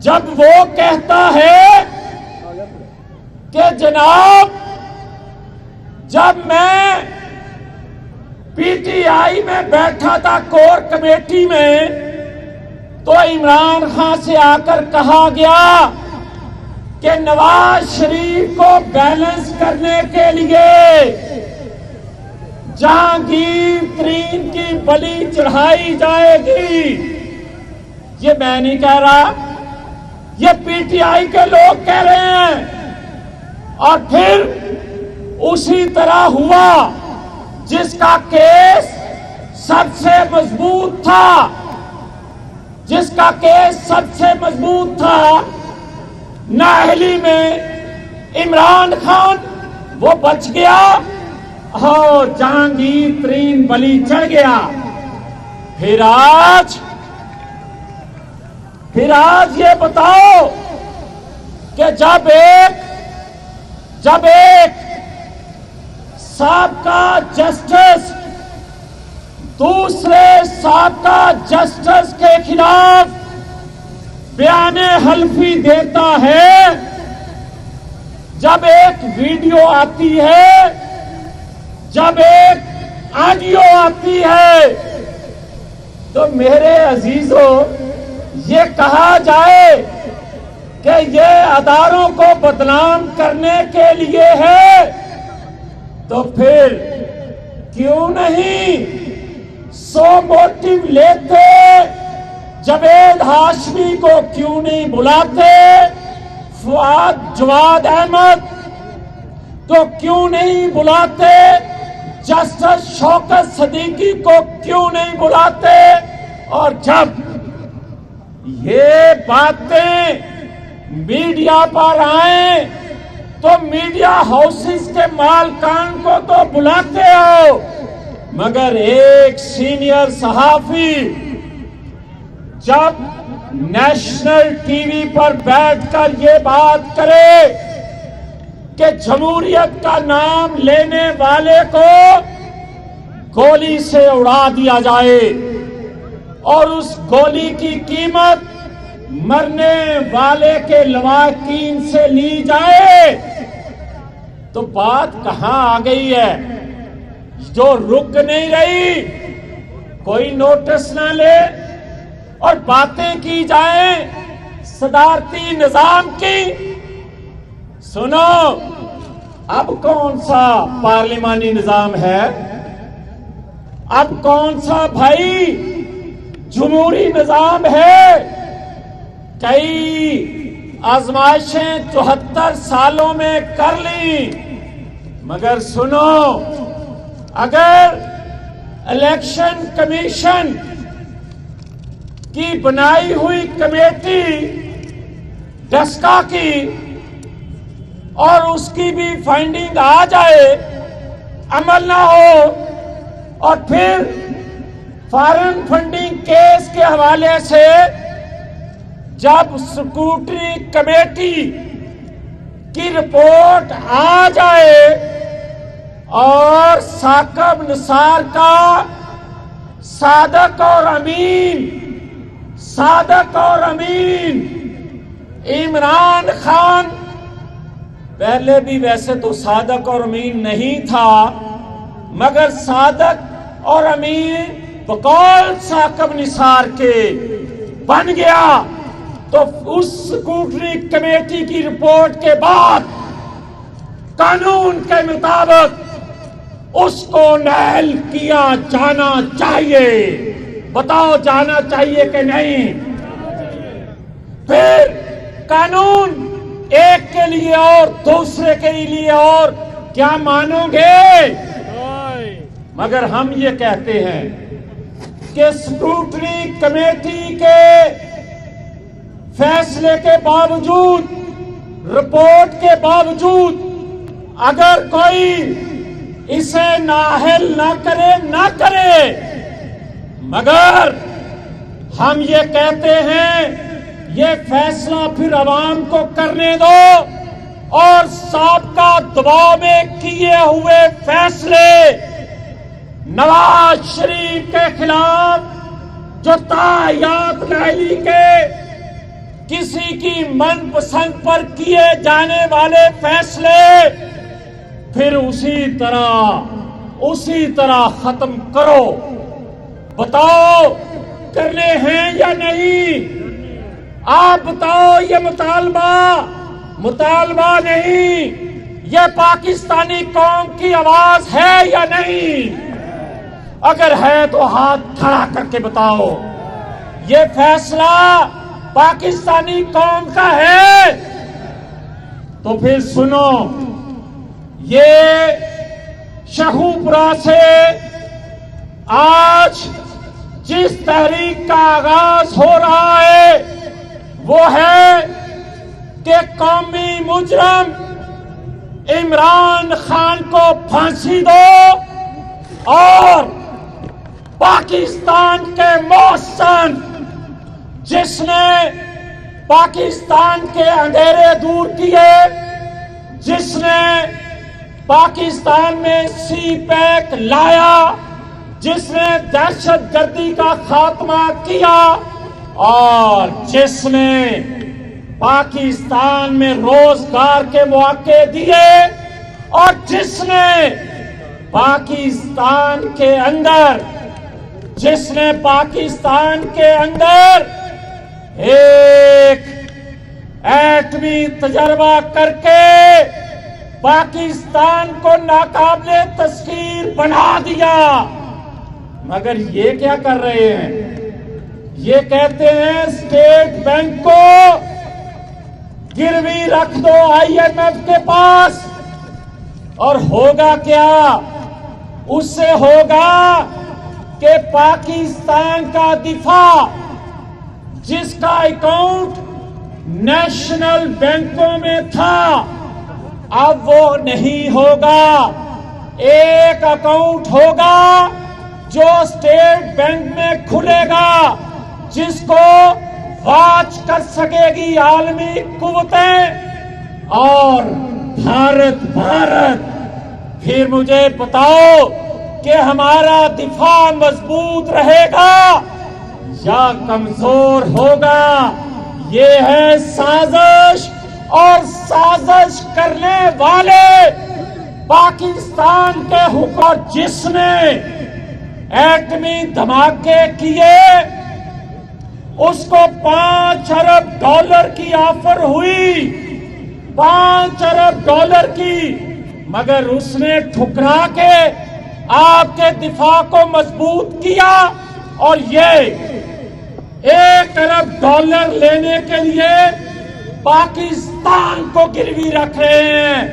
جب وہ کہتا ہے کہ جناب جب میں پی ٹی آئی میں بیٹھا تھا کور کمیٹی میں تو عمران خان سے آ کر کہا گیا کہ نواز شریف کو بیلنس کرنے کے لیے جہانگیر ترین کی بلی چڑھائی جائے گی. یہ میں نہیں کہہ رہا، یہ پی ٹی آئی کے لوگ کہہ رہے ہیں. اور پھر اسی طرح ہوا. جس کا کیس سب سے مضبوط تھا، جس کا کیس سب سے مضبوط تھا نااہلی میں، عمران خان وہ بچ گیا اور جہانگیر ترین بلی چڑھ گیا. پھر آج یہ بتاؤ کہ جب ایک سابقہ جسٹس دوسرے سابقہ جسٹس کے خلاف بیان حلفی دیتا ہے، جب ایک ویڈیو آتی ہے، جب ایک آڈیو آتی ہے، تو میرے عزیزوں یہ کہا جائے کہ یہ اداروں کو بدنام کرنے کے لیے ہے، تو پھر کیوں نہیں سو موٹو لیتے؟ جاوید ہاشمی کو کیوں نہیں بلاتے؟ جواد احمد کو کیوں نہیں بلاتے؟ جسٹس شوکت صدیقی کو کیوں نہیں بلاتے؟ اور جب یہ باتیں میڈیا پر آئیں تو میڈیا ہاؤسز کے مالکان کو تو بلاتے ہو، مگر ایک سینئر صحافی جب نیشنل ٹی وی پر بیٹھ کر یہ بات کرے کہ جمہوریت کا نام لینے والے کو گولی سے اڑا دیا جائے اور اس گولی کی قیمت مرنے والے کے لواحقین سے لی جائے، تو بات کہاں آ گئی ہے جو رک نہیں رہی؟ کوئی نوٹس نہ لے اور باتیں کی جائیں صدارتی نظام کی. سنو، اب کون سا پارلیمانی نظام ہے؟ اب کون سا بھائی جمہوری نظام ہے؟ کئی آزمائشیں 74 سالوں میں کر لی، مگر سنو، اگر الیکشن کمیشن کی بنائی ہوئی کمیٹی ڈسکا کی اور اس کی بھی فائنڈنگ آ جائے، عمل نہ ہو، اور پھر فارن فنڈنگ کیس کے حوالے سے جب سکروٹنی کمیٹی کی رپورٹ آ جائے اور ثاقب نثار کا صادق اور امین عمران خان پہلے بھی ویسے تو صادق اور امین نہیں تھا، مگر صادق اور امین بقول ثاقب نثار کے بن گیا، تو اس سکروٹنی کمیٹی کی رپورٹ کے بعد قانون کے مطابق اس کو نہل کیا جانا چاہیے. بتاؤ جانا چاہیے کہ نہیں؟ پھر قانون ایک کے لیے اور دوسرے کے لیے اور کیا مانو گے؟ مگر ہم یہ کہتے ہیں کہ سکروٹنی کمیٹی کے فیصلے کے باوجود، رپورٹ کے باوجود، اگر کوئی اسے نااہل نہ کرے، مگر ہم یہ کہتے ہیں یہ فیصلہ پھر عوام کو کرنے دو، اور سابقہ دباؤ میں کیے ہوئے فیصلے نواز شریف کے خلاف جو تاحیات نااہلی کے کسی کی من پسند پر کیے جانے والے فیصلے پھر اسی طرح ختم کرو. بتاؤ کرنے ہیں یا نہیں؟ آپ بتاؤ یہ مطالبہ نہیں، یہ پاکستانی قوم کی آواز ہے یا نہیں؟ اگر ہے تو ہاتھ کھڑا کر کے بتاؤ یہ فیصلہ پاکستانی قوم کا ہے. تو پھر سنو، یہ شاہپورہ سے آج جس تحریک کا آغاز ہو رہا ہے وہ ہے کہ قومی مجرم عمران خان کو پھانسی دو اور پاکستان کے محسن جس نے پاکستان کے اندھیرے دور کیے، جس نے پاکستان میں سی پیک لایا، جس نے دہشت گردی کا خاتمہ کیا اور جس نے پاکستان میں روزگار کے مواقع دیے اور جس نے پاکستان کے اندر ایک ایٹمی تجربہ کر کے پاکستان کو ناقابل تسخیر بنا دیا. مگر یہ کیا کر رہے ہیں؟ یہ کہتے ہیں اسٹیٹ بینک کو گروی رکھ دو IMF کے پاس، اور ہوگا کیا؟ اس سے ہوگا کہ پاکستان کا دفاع جس کا اکاؤنٹ نیشنل بینکوں میں تھا اب وہ نہیں ہوگا. ایک اکاؤنٹ ہوگا جو اسٹیٹ بینک میں کھلے گا، جس کو واچ کر سکے گی عالمی قوتیں اور بھارت. پھر مجھے بتاؤ کہ ہمارا دفاع مضبوط رہے گا یا کمزور ہوگا؟ یہ ہے سازش، اور سازش کرنے والے پاکستان کے حکومت جس نے ایٹمی دھماکے کیے اس کو $5 ارب کی آفر ہوئی، $5 ارب کی، مگر اس نے ٹھکرا کے آپ کے دفاع کو مضبوط کیا اور یہ $1 ارب لینے کے لیے پاکستان کو گروی رکھ رہے ہیں.